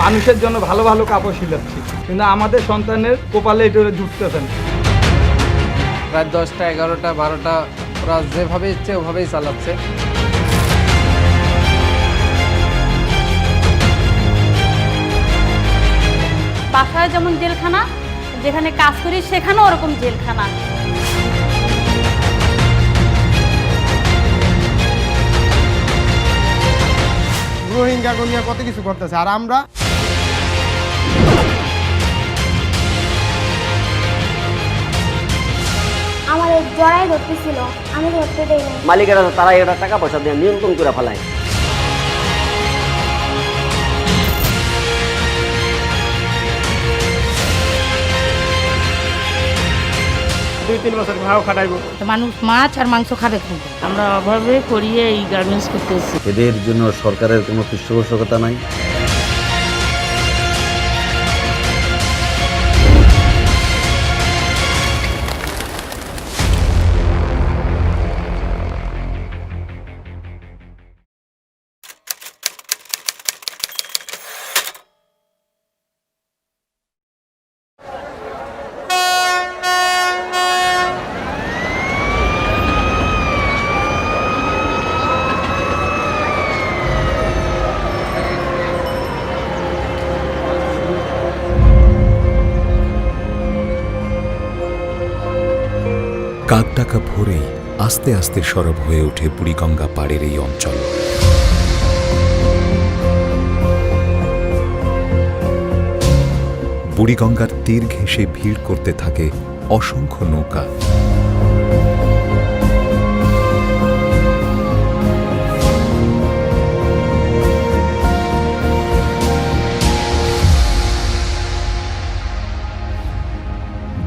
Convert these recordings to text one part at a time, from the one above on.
মানুষের জন্য ভালো ভালো কাপড় সিলাচ্ছি, কিন্তু আমাদের সন্তানের কপালে এটা জুটতেছে না। রাত 10টা 11টা 12টা ওরা যেভাবে ইচ্ছে ওভাবেই চালাচ্ছে। বাসায় যেমন জেলখানা, যেখানে কাজ করি সেখানেও ওরকম জেলখানা। রোহিঙ্গা নিয়ে কত কিছু করতেছে, আর আমরা আমার জড়াই ধরতেছিল, আমি ধরতে দেই না। মালিকেরা তারা এটা টাকা পয়সা দিয়ে নিয়ন্ত্রণ করে ফেলায়। মানুষ মাছ আর মাংস খাবে কিন্তু আমরা অভাবে করিয়ে এই গার্মেন্টস করতেছি। এদের জন্য সরকারের কোনো পৃষ্ঠপোষকতা নাই। কাকডাকা ভোরেই আস্তে আস্তে সরব হয়ে ওঠে বুড়িগঙ্গা পাড়ের এই অঞ্চল। বুড়িগঙ্গার তীর ঘেঁষে ভিড় করতে থাকে অসংখ্য নৌকা।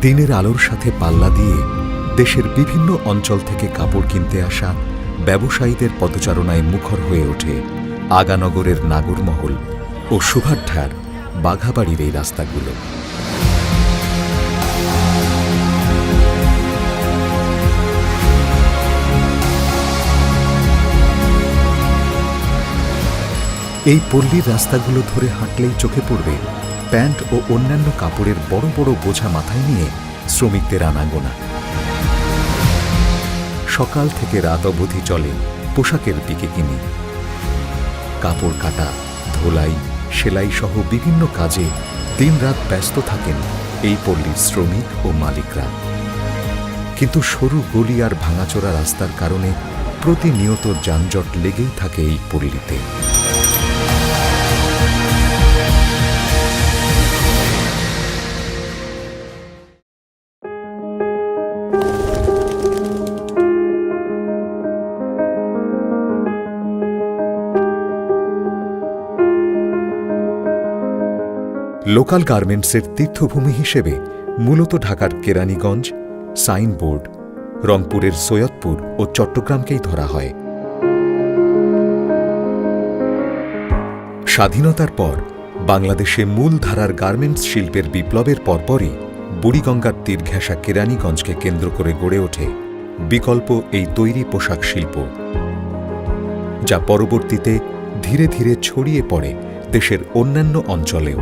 দিনের আলোর সাথে পাল্লা দিয়ে দেশের বিভিন্ন অঞ্চল থেকে কাপড় কিনতে আসা ব্যবসায়ীদের পদচারণায় মুখর হয়ে ওঠে আগানগরের নাগরমহল ও সুভাড্ঢার বাঘাবাড়ির এই রাস্তাগুলো। এই পল্লীর রাস্তাগুলো ধরে হাঁটলেই চোখে পড়বে প্যান্ট ও অন্যান্য কাপড়ের বড় বড় বোঝা মাথায় নিয়ে শ্রমিকদের আনাগোনা। সকাল থেকে রাত অবধি চলে পোশাকের বিকিনি। কাপড় কাটা, ধোলাই, সেলাই সহ বিভিন্ন কাজে দিনরাত ব্যস্ত থাকেন এই পল্লীর শ্রমিক ও মালিকরা। কিন্তু সরু গলি আর ভাঙাচোরা রাস্তার কারণে প্রতিনিয়ত যানজট লেগেই থাকে এই পল্লীতে। লোকাল গার্মেন্টসের তীর্থভূমি হিসেবে মূলত ঢাকার কেরানীগঞ্জ, সাইনবোর্ড, রংপুরের সৈয়দপুর ও চট্টগ্রামকেই ধরা হয়। স্বাধীনতার পর বাংলাদেশে মূল ধারার গার্মেন্টস শিল্পের বিপ্লবের পরপরই বুড়িগঙ্গার তীর ঘেঁষা কেরানীগঞ্জকে কেন্দ্র করে গড়ে ওঠে বিকল্প এই তৈরি পোশাক শিল্প, যা পরবর্তীতে ধীরে ধীরে ছড়িয়ে পড়ে দেশের অন্যান্য অঞ্চলেও।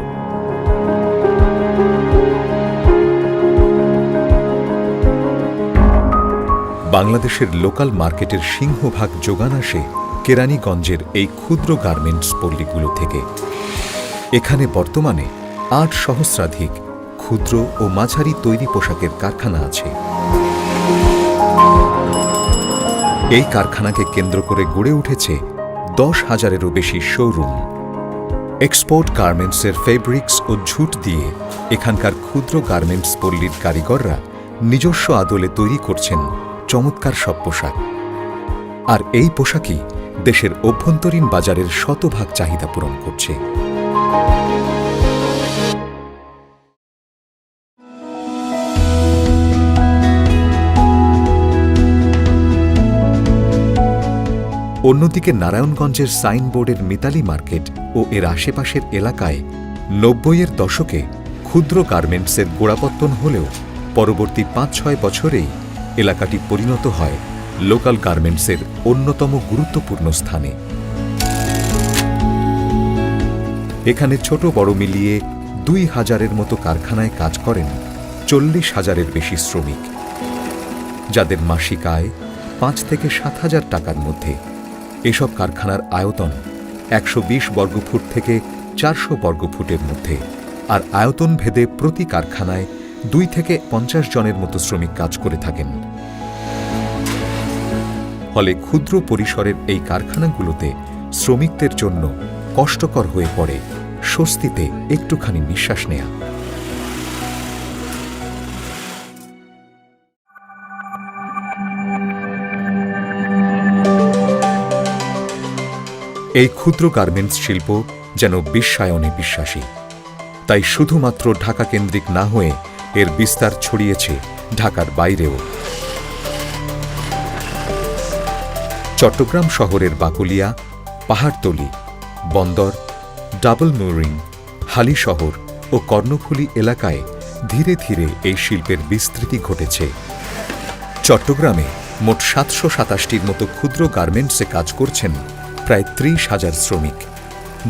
বাংলাদেশের লোকাল মার্কেটের সিংহভাগ যোগান আসে কেরানীগঞ্জের এই ক্ষুদ্র গার্মেন্টস পল্লীগুলো থেকে। এখানে বর্তমানে ৮ সহস্রাধিক ক্ষুদ্র ও মাঝারি তৈরি পোশাকের কারখানা আছে। এই কারখানাকে কেন্দ্র করে গড়ে উঠেছে ১০,০০০-এরও বেশি শোরুম। এক্সপোর্ট গার্মেন্টসের ফেব্রিক্স ও ঝুট দিয়ে এখানকার ক্ষুদ্র গার্মেন্টস পল্লীর কারিগররা নিজস্ব আদলে তৈরি করছেন চমৎকার সব পোশাক। আর এই পোশাকই দেশের অভ্যন্তরীণ বাজারের শতভাগ চাহিদা পূরণ করছে। অন্যদিকে নারায়ণগঞ্জের সাইনবোর্ডের মিতালি মার্কেট ও এর আশেপাশের এলাকায় ৯০-এর দশকে ক্ষুদ্র গার্মেন্টসের গোড়াপত্তন হলেও পরবর্তী ৫-৬ বছরেই এলাকাটি পরিণত হয় লোকাল গার্মেন্টসের অন্যতম গুরুত্বপূর্ণ স্থানে। এখানে ছোট বড় মিলিয়ে 2000-এর মতো কারখানায় কাজ করেন 40,000-এর বেশি শ্রমিক, যাদের মাসিক আয় 5 থেকে 7,000 টাকার মধ্যে। এসব কারখানার আয়তন 120 বর্গফুট থেকে 400 বর্গফুটের মধ্যে, আর আয়তন ভেদে প্রতি কারখানায় 2 থেকে 50 জনের মতো শ্রমিক কাজ করে থাকেন। ফলে ক্ষুদ্র পরিসরের এই কারখানাগুলোতে শ্রমিকদের জন্য কষ্টকর হয়ে পড়ে স্বস্তিতে একটুখানি নিঃশ্বাস নেয়া। এই ক্ষুদ্র গার্মেন্টস শিল্প যেন বিশ্বায়নে বিশ্বাসী। তাই শুধুমাত্র ঢাকা কেন্দ্রিক না হয়ে এর বিস্তার ছড়িয়েছে ঢাকার বাইরেও। চট্টগ্রাম শহরের বাকুলিয়া, পাহাড়তলী, বন্দর, ডাবল মুরিং, হালিশহর ও কর্ণফুলী এলাকায় ধীরে ধীরে এই শিল্পের বিস্তৃতি ঘটেছে। চট্টগ্রামে মোট 727টির মতো ক্ষুদ্র গার্মেন্টসে কাজ করছেন প্রায় 30,000 শ্রমিক,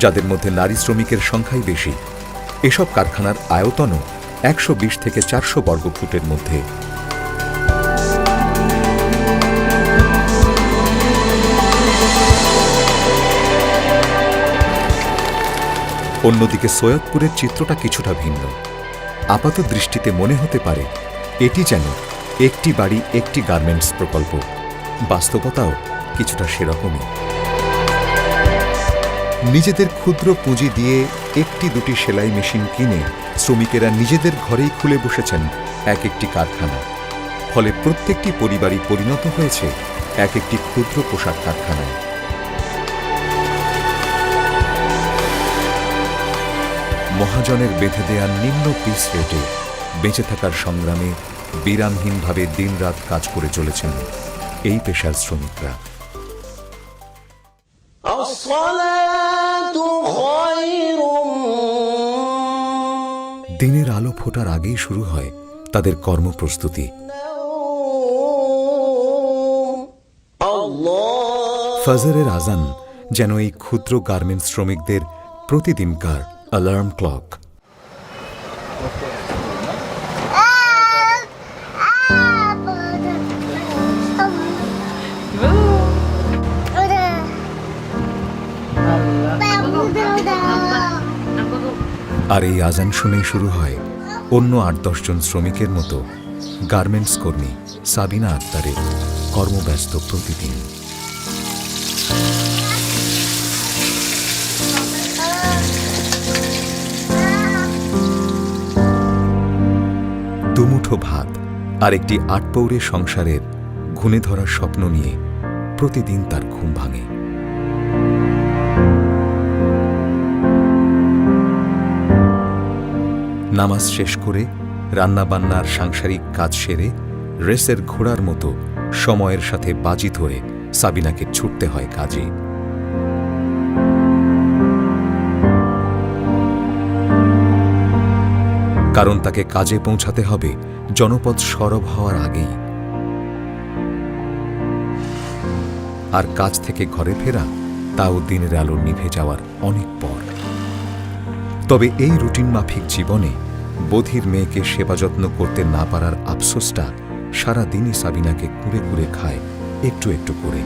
যাদের মধ্যে নারী শ্রমিকের সংখ্যাই বেশি। এসব কারখানার আয়তনও 120 থেকে 400 বর্গফুটের মধ্যে। অন্যদিকে সৈয়দপুরের চিত্রটা কিছুটা ভিন্ন। আপাত দৃষ্টিতে মনে হতে পারে এটি যেন একটি বাড়ি একটি গার্মেন্টস প্রকল্প। বাস্তবতাও কিছুটা সেরকমই। নিজেদের ক্ষুদ্র পুঁজি দিয়ে 1-2টি সেলাই মেশিন কিনে শ্রমিকেরা নিজেদের ঘরেই খুলে বসেছেন এক একটি কারখানা। ফলে প্রত্যেকটি পরিবারই পরিণত হয়েছে এক একটি ক্ষুদ্র পোশাক কারখানায়। মহাজনের বেঁধে দেয়া নিম্ন পিস রেটে বেঁচে থাকার সংগ্রামে বিরামহীনভাবে দিনরাত কাজ করে চলেছেন এই পেশার শ্রমিকরা। দিনের আলো ফোটার আগেই শুরু হয় তাদের কর্মপ্রস্তুতি। ফজরের আজান যেন এই ক্ষুদ্র গার্মেন্টস শ্রমিকদের প্রতিদিনকার অ্যালার্ম ক্লক। আর এই আজান শুনেই শুরু হয় অন্য 8-10 জন শ্রমিকের মতো গার্মেন্টস কর্মী সাবিনা আক্তারের কর্মব্যস্ত প্রতিদিন। দুমুঠো ভাত আর একটি 8 পৌরে সংসারের ঘুণে ধরার স্বপ্ন নিয়ে প্রতিদিন তার ঘুম ভাঙে। নামাজ শেষ করে রান্নাবান্নার সাংসারিক কাজ সেরে রেসের ঘোড়ার মতো সময়ের সাথে বাজি ধরে সাবিনাকে ছুটতে হয় কাজে। কারণ তাকে কাজে পৌঁছাতে হবে জনপদ সরব হওয়ার আগেই। আর কাজ থেকে ঘরে ফেরা তাও দিনের আলো নিভে যাওয়ার অনেক পর। তবে এই রুটিন মাফিক জীবনে বধির মেয়েকে সেবা যত্ন করতে না পারার আফসোসটা সারা দিনই সাবিনাকে কুড়ে কুড়ে খায় একটু একটু করে।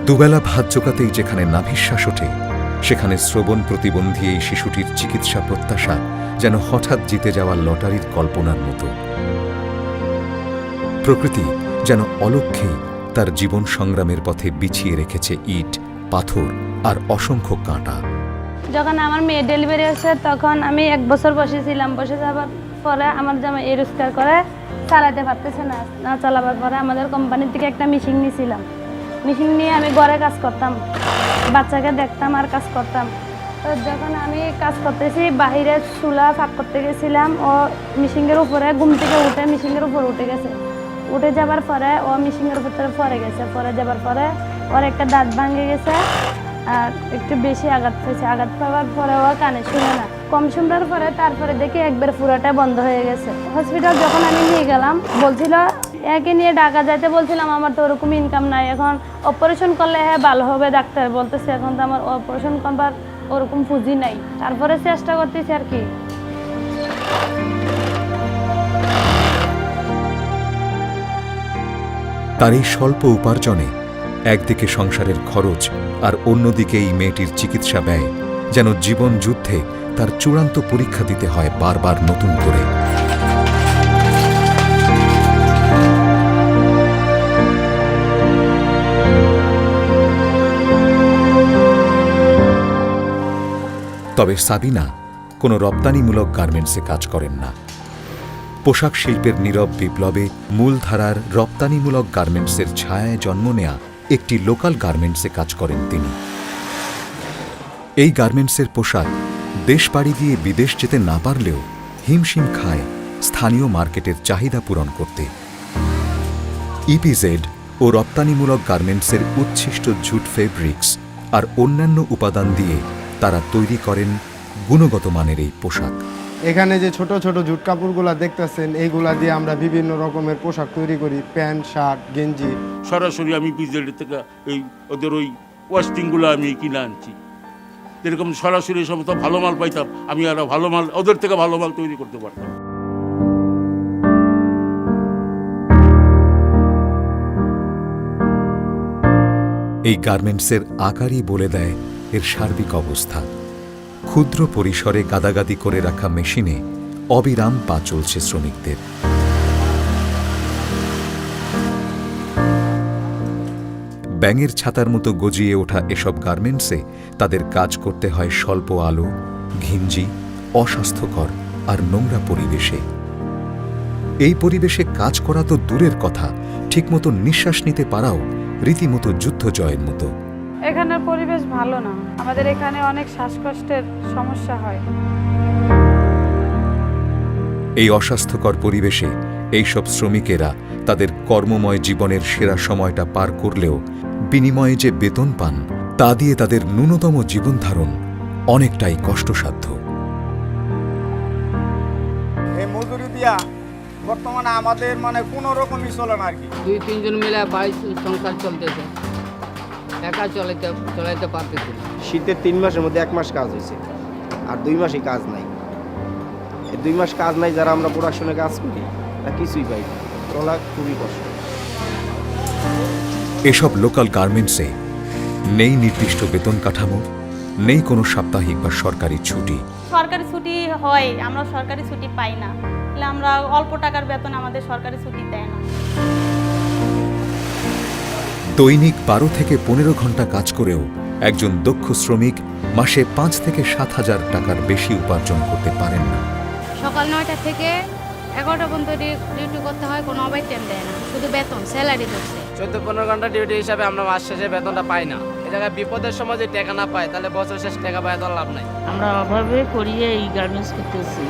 দুবেলা ভাত জোগাতেই যেখানে নাভিশ্বাস ওঠে, সেখানে শ্রবণ প্রতিবন্ধী এই শিশুটির চিকিৎসা প্রত্যাশা যেন হঠাৎ জিতে যাওয়া লটারির কল্পনার মতো। প্রকৃতি যেন অলক্ষ্যেই তার জীবন সংগ্রামের পথে বিছিয়ে রেখেছে ইট, পাথর আর অসংখ্য কাঁটা। যখন আমার মেয়ে ডেলিভারি হয়েছে তখন আমি 1 বছর বসেছিলাম। বসে যাওয়ার পরে আমার জামাই এই রোজগার করে চালাতে পারতেছে না চালাবার পরে আমাদের কোম্পানির থেকে একটা মেশিন নিয়েছিলাম। মেশিন নিয়ে আমি ঘরে কাজ করতাম, বাচ্চাকে দেখতাম আর কাজ করতাম। তো যখন আমি কাজ করতেছি বাহিরে চুলা ফাঁক করতে গেছিলাম, ও মেশিনের উপরে ঘুম থেকে উঠে মেশিনের উপর উঠে গেছে। উঠে যাবার পরে ও মেশিনের উপর পরে গেছে। পরে যাবার পরে ওর একটা দাঁত ভাঙে গেছে। আর একটু বেশি আঘাত পেয়েছে। আঘাত পাওয়ার পরেও কানে শুনে না। কম শুনবার পরে তারপরে দেখি একবার পুরোটা বন্ধ হয়ে গেছে। হসপিটাল যখন আমি নিয়ে গেলাম বলছিল একে নিয়ে ঢাকা যাইতে বলছিলাম, আমার তো ওরকম ইনকাম নাই, এখন অপারেশন করলে হ্যাঁ ভালো হবে ডাক্তার বলতেছে, এখন তো আমার অপারেশন করবার ওরকম পুঁজি নাই। তারপরে চেষ্টা করতেছি আর কি। তার এই স্বল্প উপার্জনে একদিকে সংসারের খরচ আর অন্যদিকে এই মেয়েটির চিকিৎসা ব্যয় যেন জীবন যুদ্ধে তার চূড়ান্ত পরীক্ষা দিতে হয় বারবার নতুন করে। তবে সাবিনা কোনো রপ্তানিমূলক গার্মেন্টসে কাজ করেন না। পোশাক শিল্পের নীরব বিপ্লবে মূলধারার রপ্তানিমূলক গার্মেন্টসের ছায়ায় জন্ম নেয়া একটি লোকাল গার্মেন্টসে কাজ করেন তিনি। এই গার্মেন্টসের পোশাক দেশ পাড়ি দিয়ে বিদেশ যেতে না পারলেও হিমশিম খায় স্থানীয় মার্কেটের চাহিদা পূরণ করতে। ইপিজেড ও রপ্তানিমূলক গার্মেন্টসের উচ্ছিষ্ট জুট ফেব্রিক্স আর অন্যান্য উপাদান দিয়ে তারা তৈরি করেন গুণগত মানের এই পোশাক। এখানে যে ছোট ছোট জুট কাপড়গুলা দেখতেছেন, এইগুলা দিয়ে আমরা বিভিন্ন রকমের পোশাক তৈরি করি, প্যান্ট, শার্ট, গেঞ্জি। সরাসরি আমি পিজেড থেকে এই ওদের ওই ওয়াস্টিংগুলো আমি কিনে আনছি। যেরকম সরাসরি সমস্ত ভালো মাল পাইতাম, আমি আরো ভালো মাল ওদের থেকে ভালো মাল তৈরি করতে পারতাম। এই গার্মেন্টসের আকারই বলে দেয় এর সার্বিক অবস্থা। ক্ষুদ্র পরিসরে গাদাগাদি করে রাখা মেশিনে অবিরাম পা চলছে শ্রমিকদের। ব্যাঙের ছাতার মতো গজিয়ে ওঠা এসব গার্মেন্টসে তাদের কাজ করতে হয় স্বল্প আলো, ঘিঞ্জি, অস্বাস্থ্যকর আর নোংরা পরিবেশে। এই পরিবেশে কাজ করা তো দূরের কথা, ঠিকমতো নিঃশ্বাস নিতে পারাও রীতিমতো যুদ্ধ জয়ের মতো। এখানের পরিবেশ ভালো না, আমাদের এখানে অনেক শ্বাসকষ্টের সমস্যা হয়। এই অস্বাস্থ্যকর পরিবেশে এইসব শ্রমিকেরা তাদের কর্মময় জীবনের সেরা সময়টা পার করলেও বিনিময়ে যে বেতন পান তা দিয়ে তাদের ন্যূনতম জীবনধারণ অনেকটাই কষ্টসাধ্য। এই মজুরি দিয়া বর্তমানে আমাদের কোনো রকমই চলে না আর কি। 2-3 জন মিলে বাড়ি সংসার চলতেছে, একা চলাইতে পারতেছি। শীতের 3 মাসের মধ্যে 1 মাস কাজ হয়েছে, আর 2 মাসই কাজ নাই। এই 2 মাস কাজ নাই, যারা আমরা প্রোডাকশনে কাজ করি তা কিছুই পাই না, চলা খুবই কষ্ট। এসব লোকাল গার্মেন্টসে নেই নির্দিষ্ট বেতন কাঠামো, নেই কোনো সাপ্তাহিক বা সরকারি ছুটি। সরকারি ছুটি হয়, আমরা সরকারি ছুটি পাই না, তাহলে আমরা অল্প টাকার বেতন আমাদের সরকারি ছুটি দেয় না। দৈনিক 12 থেকে 15 ঘন্টা কাজ করেও একজন দক্ষ শ্রমিক মাসে 5 থেকে 7 হাজার টাকার বেশি উপার্জন করতে পারেন না। সকাল 9টা থেকে 11টা পর্যন্ত ডিউটি করতে হয়, কোনো ওভার টাইম দেয় না, শুধু বেতন স্যালারি দিচ্ছে। 14-15 ঘন্টা ডিউটি হিসাবে আমরা মাস শেষে বেতনটা পাই না। এই জায়গায় বিপদের সময় যদি টাকা না পাই তাহলে বছর শেষ টাকা পাই তো লাভ নাই। আমরা অভাবে করিয়ে এই গার্মেন্টস করতেছি।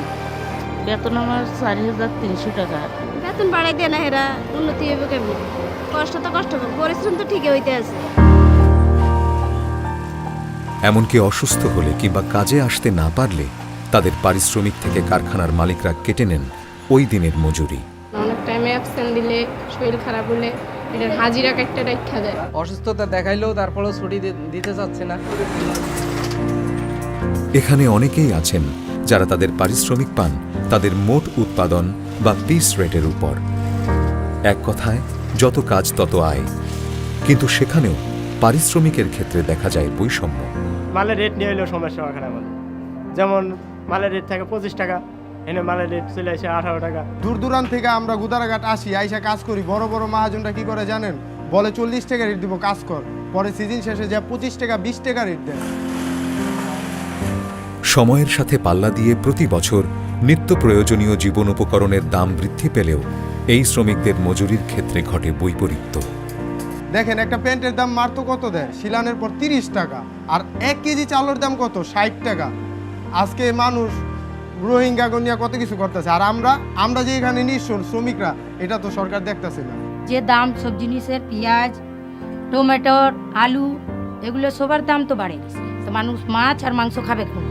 বেতন আমার 4,300 টাকা। বেতন বাড়াই দেয় না, হেরা উন্নতি হবে কেমন? কষ্ট তো কষ্ট, পরিশ্রম তো ঠিকই হইতে আছে। এমনকি অসুস্থ হলে কিংবা কাজে আসতে না পারলে তাদের পারিশ্রমিক থেকে কারখানার মালিকরা কেটে নেন ওই দিনের মজুরি। অনেক টাইমে অ্যাবসেন্ট দিলে, শরীর খারাপ হলে এটার হাজিরা একটা রেখা দেয়। অসুস্থতা দেখাইলেও তারপরেও ছুটি দিতে চাচ্ছে না। এখানে অনেকেই আছেন যারা তাদের পারিশ্রমিক পান তাদের মোট উৎপাদন বা পিস রেটের উপর। এক কথায় যত কাজ তত আয়, কিন্তু সেখানেও পারিশ্রমিকের ক্ষেত্রে দেখা যায় বৈষম্য। মালের রেট নিয়ে হলেও সমস্যা ওখানে আমাদের, যেমন মালের রেট থাকে 25 টাকা, এনে মালের রেট চলে আসে 18 টাকা। দূর দূরান্ত থেকে আমরা গুদারাঘাট আসি, আইসা কাজ করি। বড় বড় মহাজনরা কি করে জানেন? বলে 40 টাকা রেট দিব, কাজ কর। পরে সিজন শেষে যা 25 টাকা 20 টাকা রেট দেয়। সময়ের সাথে পাল্লা দিয়ে প্রতি বছর নিত্য প্রয়োজনীয় জীবন উপকরণের দাম বৃদ্ধি পেলেও এই শ্রমিকদের মজুরির ক্ষেত্রে ঘটে বৈপরীত্য। দেখেন, একটা প্যান্টের দাম মাত্র কত দেয়? শিলানের পর 30 টাকা। আর 1 কেজি চালের দাম কত? 60 টাকা। আজকে মানুষ রোহিঙ্গা গনিয়া কত কিছু করতেছে, আর আমরা যে এখানে নিঃস্ব শ্রমিকরা, এটা তো সরকার দেখতেছে না। যে দাম সব জিনিসের, পেঁয়াজ, টমেটোর, আলু এগুলো সবার দাম তো বাড়ে গেছে, তো মানুষ মাছ আর মাংস খাবে কোন?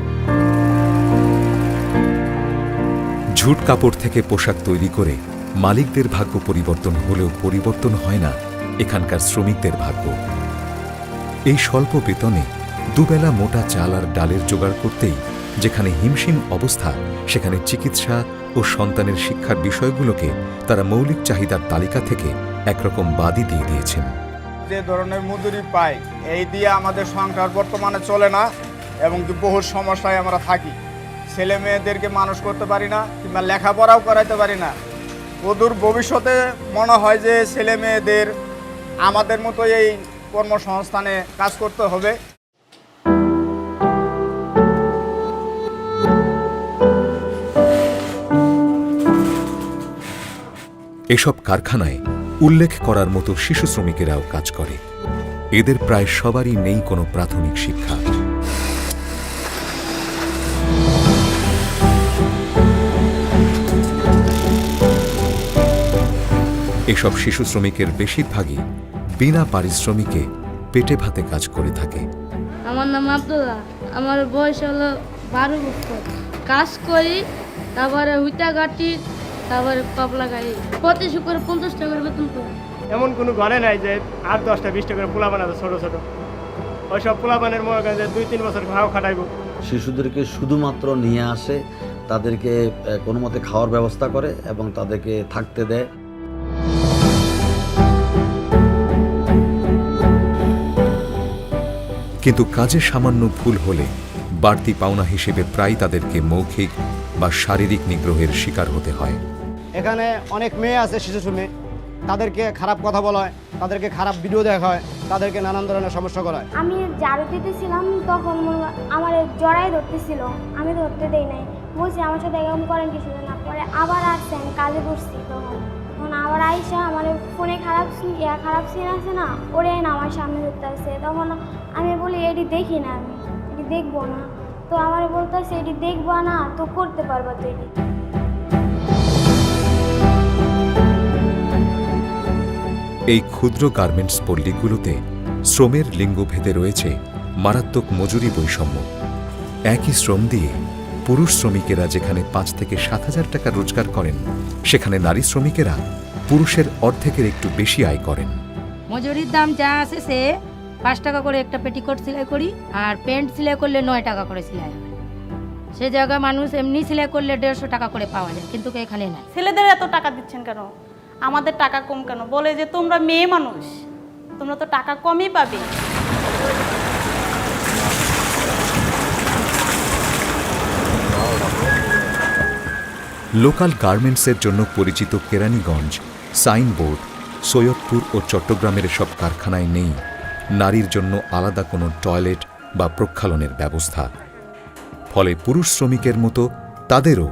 ঝুট কাপড় থেকে পোশাক তৈরি করে মালিকদের ভাগ্য পরিবর্তন হলেও পরিবর্তন হয় না এখানকার শ্রমিকদের ভাগ্য। এই স্বল্প বেতনে দুবেলা মোটা চাল আর ডালের জোগাড় করতেই যেখানে হিমশিম অবস্থা, সেখানে চিকিৎসা ও সন্তানের শিক্ষার বিষয়গুলোকে তারা মৌলিক চাহিদার তালিকা থেকে একরকম বাদই দিয়ে দিয়েছেন। যে ধরনের মজুরি পাই এই দিয়ে আমাদের সংসার বর্তমানে চলে না এবং বহু সমস্যায় আমরা থাকি। ছেলে মেয়েদেরকে মানুষ করতে পারি না কিংবা লেখাপড়াও করাইতে পারি না। অদূর ভবিষ্যতে মনে হয় যে ছেলে মেয়েদের আমাদের মতো এই কর্মসংস্থানে কাজ করতে হবে। এসব কারখানায় উল্লেখ করার মতো শিশু শ্রমিকেরাও কাজ করে। এদের প্রায় সবারই নেই কোনো প্রাথমিক শিক্ষা। এসব শিশু শ্রমিকের বেশিরভাগই বিনা পারিশ্রমিকে পেটে ভাতে কাজ করে থাকে। আমার নাম আব্দুল্লাহ, আমার বয়স হলো 12 বছর। কাজ করি, তারপরে হুইটা গাটি, তারপরে কপলা গাড়ি। প্রতি শুক্র 50 টাকা করে বেতন পাই। এমন কোনো ঘরে নাই যে 8, 10টা, 20টা করে পোলাপান আছে ছোট ছোট। ওইসব পোলাপানের মনে করেন যে 2-3 বছর ঘাও খাটাইব। শিশুদেরকে শুধুমাত্র নিয়ে আসে, তাদেরকে কোনো মতে খাওয়ার ব্যবস্থা করে এবং তাদেরকে থাকতে দেয়। কিন্তু কাজে সামান্য ভুল হলে বাড়তি পাওনা হিসেবে প্রায় তাদেরকে মৌখিক বা শারীরিক নিগ্রহের শিকার হতে হয়। এখানে অনেক মেয়ে আছে, শিশু শ্রমিক, তাদেরকে খারাপ কথা বলা হয়, তাদেরকে খারাপ ভিডিও দেখা হয়, তাদেরকে নানান ধরনের সমস্যা করা হয়। আমি ঝাড়ু দিতেছিলাম তখন আমার জড়াই ধরতেছিল, আমি ধরতে দেই নাই, বলছি আমার সাথে এরকম করেন কিছু না। পরে আবার আসছেন কাজে করছি, তখন আবার আইসা আমার ফোনে খারাপ সিন আছে না, ওরে না আমার সামনে ধরতে আসছে। তখন আমি বলি এটি দেখি না, আমি এটি দেখবো না। তো আমার বলতেছে এটি দেখবো না তো করতে পারবো তো এটি। এই ক্ষুদ্র গার্মেন্টস পল্লীগুলোতে শ্রমের লিঙ্গভেদে রয়েছে মারাত্মক মজুরি বৈষম্য। একই শ্রম দিয়ে পুরুষ শ্রমিকেরা যেখানে 5 থেকে 7 হাজার টাকা রোজগার করেন, সেখানে নারী শ্রমিকেরা পুরুষের অর্ধেকের একটু বেশি আয় করেন। মজুরির দাম যা আছে সে 5 টাকা করে একটা পেটিকোট সেলাই করি, আর প্যান্ট সেলাই করলে 9 টাকা করে সেলাই হয়। সে জায়গায় মানুষ এমনি সেলাই করলে 150 টাকা করে পাওয়া যায়, কিন্তু এখানে না। ছেলেদের এত টাকা দিচ্ছেন কেন? আমাদের টাকা কম কেন? বলে যে তোমরা মেয়ে মানুষ, তোমরা তো টাকা কমই পাবে। লোকাল গার্মেন্টসের জন্য পরিচিত কেরানীগঞ্জ, সাইনবোর্ড, সৈয়দপুর ও চট্টগ্রামের সব কারখানায় নেই নারীর জন্য আলাদা কোনো টয়লেট বা প্রক্ষালনের ব্যবস্থা। ফলে পুরুষ শ্রমিকের মতো তাদেরও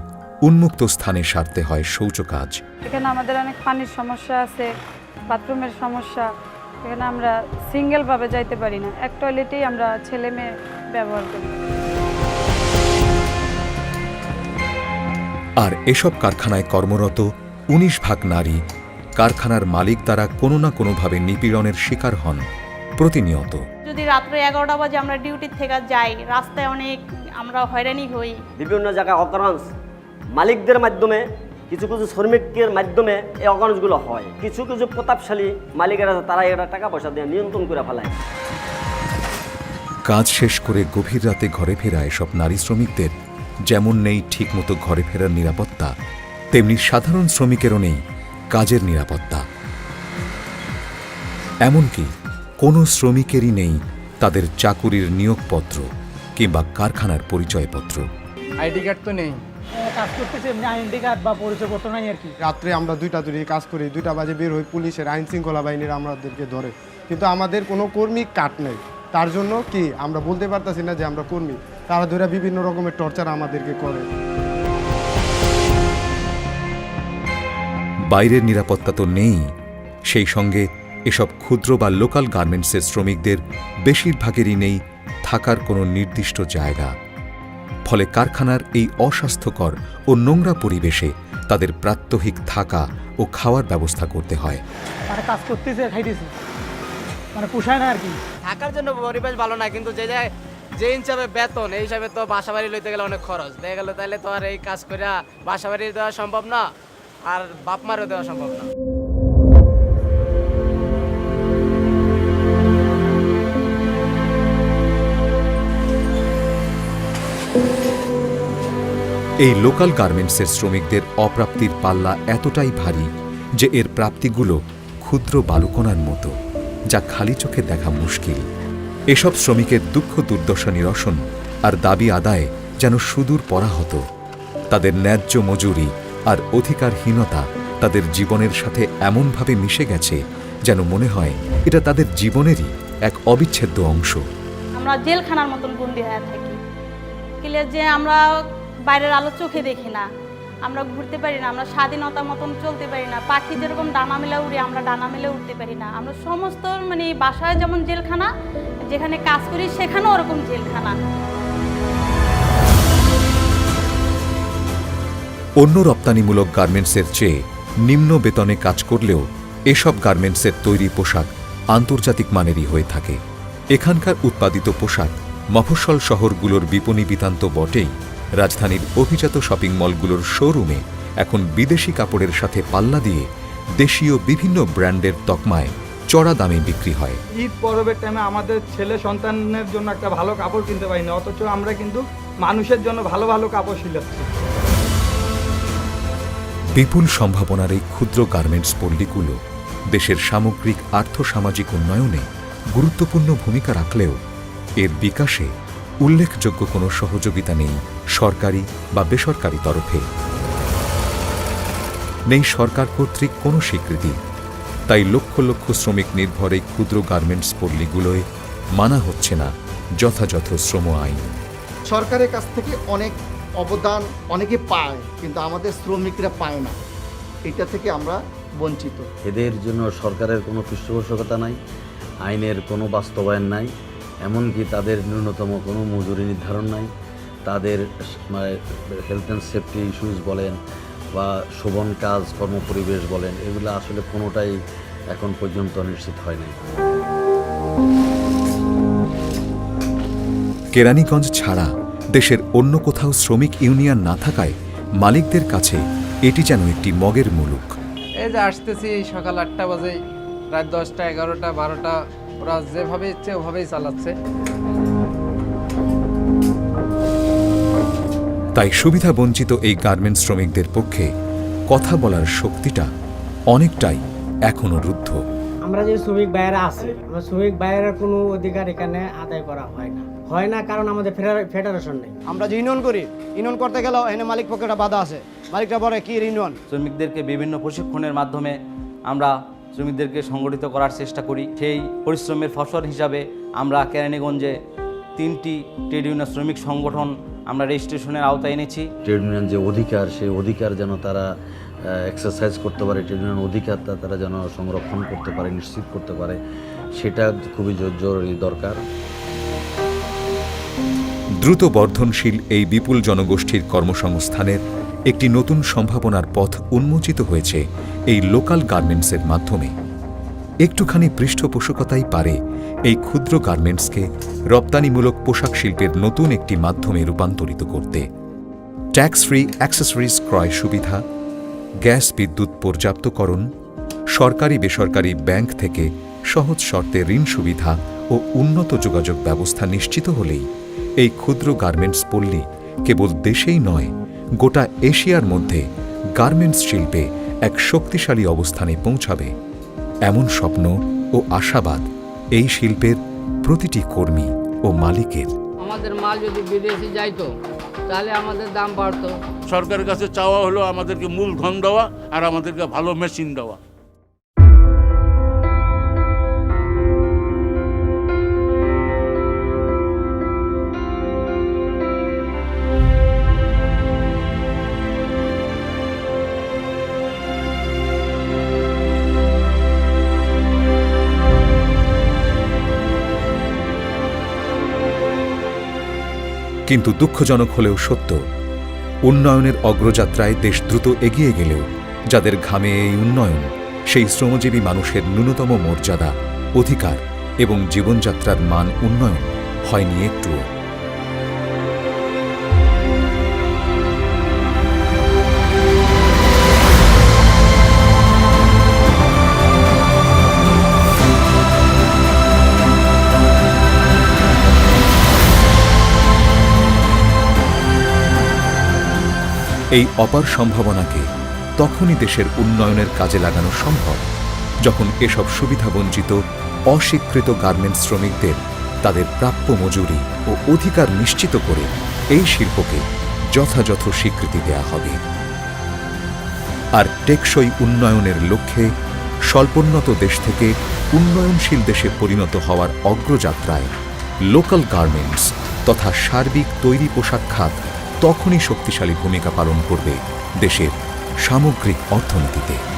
উন্মুক্ত স্থানে সারতে হয় শৌচকাজ। এখানে আমাদের অনেক পানির সমস্যা আছে, বাথরুমের সমস্যা। এখানে আমরা সিঙ্গেলভাবে যাইতে পারি না, এক টয়লেটেই আমরা ছেলে মেয়ে ব্যবহার করি। আর এসব কারখানায় কর্মরত 19 ভাগ নারী কারখানার মালিক দ্বারা কোনো না কোনোভাবে নিপীড়নের শিকার হন প্রতিনিয়ত। যদি রাত্রে 11টা বাজে আমরা ডিউটি থেকে যাই, রাস্তায় অনেক আমরা হয়রানি হই। বিভিন্ন জায়গায় অকারেন্স মালিকদের মাধ্যমে, কিছু কিছু শ্রমিকের মাধ্যমে এই অকারেন্সগুলো হয়। কিছু কিছু প্রতাপশালী মালিকেরা তারা এটা টাকা পয়সা দিয়ে নিয়ন্ত্রণ করে ফেলায়। কাজ শেষ করে গভীর রাতে ঘরে ফেরা এসব নারী শ্রমিকদের যেমন নেই ঠিকমতো ঘরে ফেরার নিরাপত্তা, তেমনি সাধারণ শ্রমিকেরও নেই কাজের নিরাপত্তা। এমনকি কোনো শ্রমিকেরই নেই তাদের চাকুরির নিয়োগপত্র কিংবা কারখানার পরিচয়পত্র। আইডি কার্ড তো নেই, কাজ করতেছে এমনি আইডি কার্ড বা পরিচয়পত্র নাই আর কি। রাত্রে আমরা 2টা কাজ করি, 2টা বাজে বের হই, পুলিশের আইন শৃঙ্খলা বাহিনীর আমাদেরকে ধরে, কিন্তু আমাদের কোনো কর্মী কার্ড নেই। তার জন্য কি আমরা বলতে পারতেছি না যে আমরা কর্মী। তারা ধরে বিভিন্ন রকমের টর্চার আমাদেরকে করে। বাইরের নিরাপত্তা তো নেই, সেই সঙ্গে এসব ক্ষুদ্র বা লোকাল গার্মেন্টসের শ্রমিকদের বেশিরভাগেরই নেই থাকার কোনো নির্দিষ্ট জায়গা। ফলে কারখানার এই অস্বাস্থ্যকর ও নোংরা পরিবেশে তাদের প্রাত্যহিক থাকা ও খাওয়ার ব্যবস্থা করতে হয়। তারা কাজ করতেছে, খাইতেছে, মানে পোষায় না আর কি। থাকার জন্য পরিবেশ ভালো না, কিন্তু যে হিসাবে বেতন এই হিসাবে তো বাসা বাড়ি লইতে গেলে অনেক খরচ দেখা গেল, তাহলে তো আর এই কাজ করে বাসা বাড়ি দেওয়া সম্ভব না, আর বাপ মারও দেওয়া সম্ভব না। এই লোকাল গার্মেন্টসের শ্রমিকদের অপ্রাপ্তির পাল্লা এতটাই ভারী যে এর প্রাপ্তিগুলো ক্ষুদ্র বালুকণার মতো, যা খালি চোখে দেখা মুশকিল। এসব শ্রমিকের দুঃখ দুর্দশা নিরসন আর দাবি আদায় যেন সুদূর পরাহত। তাদের ন্যায্য মজুরি আর অধিকারহীনতা তাদের জীবনের সাথে এমনভাবে মিশে গেছে যেন মনে হয় এটা তাদের জীবনেরই এক অবিচ্ছেদ্য অংশ। আমরা জেলখানার মতন বন্দী হয়ে থাকি, ক্লিয়ার যে আমরা বাইরের আলো চোখে দেখি না, আমরা ঘুরতে পারি না, আমরা স্বাধীনতার মতন চলতে পারি না। পাখি যেরকম ডানা মেলে উড়ে, আমরা ডানা মেলে উঠতে পারি না। আমরা সমস্ত মানে বাসায় যেমন জেলখানা, যেখানে কাজ করি সেখানেও ওরকম জেলখানা। অন্য রপ্তানিমূলক গার্মেন্টসের চেয়ে নিম্ন বেতনে কাজ করলেও এসব গার্মেন্টসের তৈরি পোশাক আন্তর্জাতিক মানেরই হয়ে থাকে। এখানকার উৎপাদিত পোশাক মফস্বল শহরগুলোর বিপণী বিতান্ত বটেই, রাজধানীর অভিজাত শপিং মলগুলোর শোরুমে এখন বিদেশি কাপড়ের সাথে পাল্লা দিয়ে দেশীয় বিভিন্ন ব্র্যান্ডের তকমায় চড়া দামে বিক্রি হয়। ঈদ পরবের টাইমে আমাদের ছেলে সন্তানের জন্য একটা ভালো কাপড় কিনতে পারি না, অথচ আমরা কিন্তু মানুষের জন্য ভালো ভালো কাপড় সিলাচ্ছি। বিপুল সম্ভাবনার এই ক্ষুদ্র গার্মেন্টস পল্লীগুলো দেশের সামগ্রিক আর্থসামাজিক উন্নয়নে গুরুত্বপূর্ণ ভূমিকা রাখলেও এর বিকাশে উল্লেখযোগ্য কোনো সহযোগিতা নেই সরকারি বা বেসরকারি তরফে। নেই সরকার কর্তৃক কোনো স্বীকৃতি। তাই লক্ষ লক্ষ শ্রমিক নির্ভর এই ক্ষুদ্র গার্মেন্টস পল্লীগুলোয় মানা হচ্ছে না যথাযথ শ্রম আইন। সরকারের কাছ থেকে অনেক অবদান অনেকে পায়, কিন্তু আমাদের শ্রমিকরা পায় না, এটা থেকে আমরা বঞ্চিত। এদের জন্য সরকারের কোনো পৃষ্ঠপোষকতা নাই, আইনের কোনো বাস্তবায়ন নাই, এমনকি তাদের ন্যূনতম কোনো মজুরি নির্ধারণ নাই। তাদের হেলথ অ্যান্ড সেফটি ইস্যুস বলেন বা শোভন কাজ কর্মপরিবেশ বলেন, এগুলো আসলে কোনোটাই এখন পর্যন্ত নিশ্চিত হয় নাই। কেরানীগঞ্জ ছাড়া দেশের অন্য কোথাও শ্রমিক ইউনিয়ন না থাকায় মালিকদের কাছে এটি যেন একটি মগের মুলুক। এই যে আসতেছি সকাল 8টা বাজে, রাত 10টা, 11টা, 12টা, ওরা যেভাবে ইচ্ছে ওভাবেই চালাচ্ছে। তাই সুবিধা বঞ্চিত এই গার্মেন্টস শ্রমিকদের পক্ষে কথা বলার শক্তিটা অনেকটাই এখনো রুদ্ধ। আমরা যে শ্রমিক ভাইয়েরা আছি, আমরা শ্রমিক ভাইয়েরা কোনো অধিকার এখানে আদায় করা হয় না, কারণ আমাদের ফেডারেশন নেই। আমরা যে ইউনিয়ন করি, ইউনিয়ন করতে গেলেও এখানে মালিক পক্ষে একটা বাধা আছে। মালিকটা বলে কি ইউনিয়ন। শ্রমিকদেরকে বিভিন্ন প্রশিক্ষণের মাধ্যমে আমরা শ্রমিকদেরকে সংগঠিত করার চেষ্টা করি। সেই পরিশ্রমের ফসল হিসাবে আমরা কেরানীগঞ্জে 3টি ট্রেড ইউনিয়ন শ্রমিক সংগঠন আমরা রেজিস্ট্রেশনের আওতায় এনেছি। ট্রেড ইউনিয়ন যে অধিকার, সেই অধিকার যেন তারা এক্সারসাইজ করতে পারে, ট্রেড ইউনিয়ন অধিকারটা তারা যেন সংরক্ষণ করতে পারে, নিশ্চিত করতে পারে, সেটা খুবই জরুরি দরকার। দ্রুত বর্ধনশীল এই বিপুল জনগোষ্ঠীর কর্মসংস্থানের একটি নতুন সম্ভাবনার পথ উন্মোচিত হয়েছে এই লোকাল গার্মেন্টসের মাধ্যমে। একটুখানি পৃষ্ঠপোষকতাই পারে এই ক্ষুদ্র গার্মেন্টসকে রপ্তানিমূলক পোশাক শিল্পের নতুন একটি মাধ্যমে রূপান্তরিত করতে। ট্যাক্স ফ্রি অ্যাক্সেসরিজ ক্রয় সুবিধা, গ্যাস বিদ্যুৎ পর্যাপ্তকরণ, সরকারি বেসরকারি ব্যাংক থেকে সহজ শর্তে ঋণ সুবিধা ও উন্নত যোগাযোগ ব্যবস্থা নিশ্চিত হলেই এই ক্ষুদ্র গার্মেন্টস পল্লী কেবল দেশেই নয়, গোটা এশিয়ার মধ্যে গার্মেন্টস শিল্পে এক শক্তিশালী অবস্থানে পৌঁছাবে। এমন স্বপ্ন ও আশাবাদ এই শিল্পের প্রতিটি কর্মী ও মালিকের। আমাদের মাল যদি বিদেশে যাইতো তাহলে আমাদের দাম বাড়তো। সরকারের কাছে চাওয়া হলো আমাদেরকে মূলধন দেওয়া আর আমাদেরকে ভালো মেশিন দেওয়া। কিন্তু দুঃখজনক হলেও সত্য, উন্নয়নের অগ্রযাত্রায় দেশ দ্রুত এগিয়ে গেলেও যাদের ঘামে এই উন্নয়ন, সেই শ্রমজীবী মানুষের ন্যূনতম মর্যাদা, অধিকার এবং জীবনযাত্রার মান উন্নয়ন হয়নি একটুও। এই অপার সম্ভাবনাকে তখনই দেশের উন্নয়নের কাজে লাগানো সম্ভব যখন এসব সুবিধাবঞ্চিত অস্বীকৃত গার্মেন্টস শ্রমিকদের তাদের প্রাপ্য মজুরি ও অধিকার নিশ্চিত করে এই শিল্পকে যথাযথ স্বীকৃতি দেয়া হবে। আর টেকসই উন্নয়নের লক্ষ্যে স্বল্পোন্নত দেশ থেকে উন্নয়নশীল দেশে পরিণত হওয়ার অগ্রযাত্রায় লোকাল গার্মেন্টস তথা সার্বিক তৈরি পোশাক খাত তখনই শক্তিশালী ভূমিকা পালন করবে দেশের সামগ্রিক অর্থনীতিতে।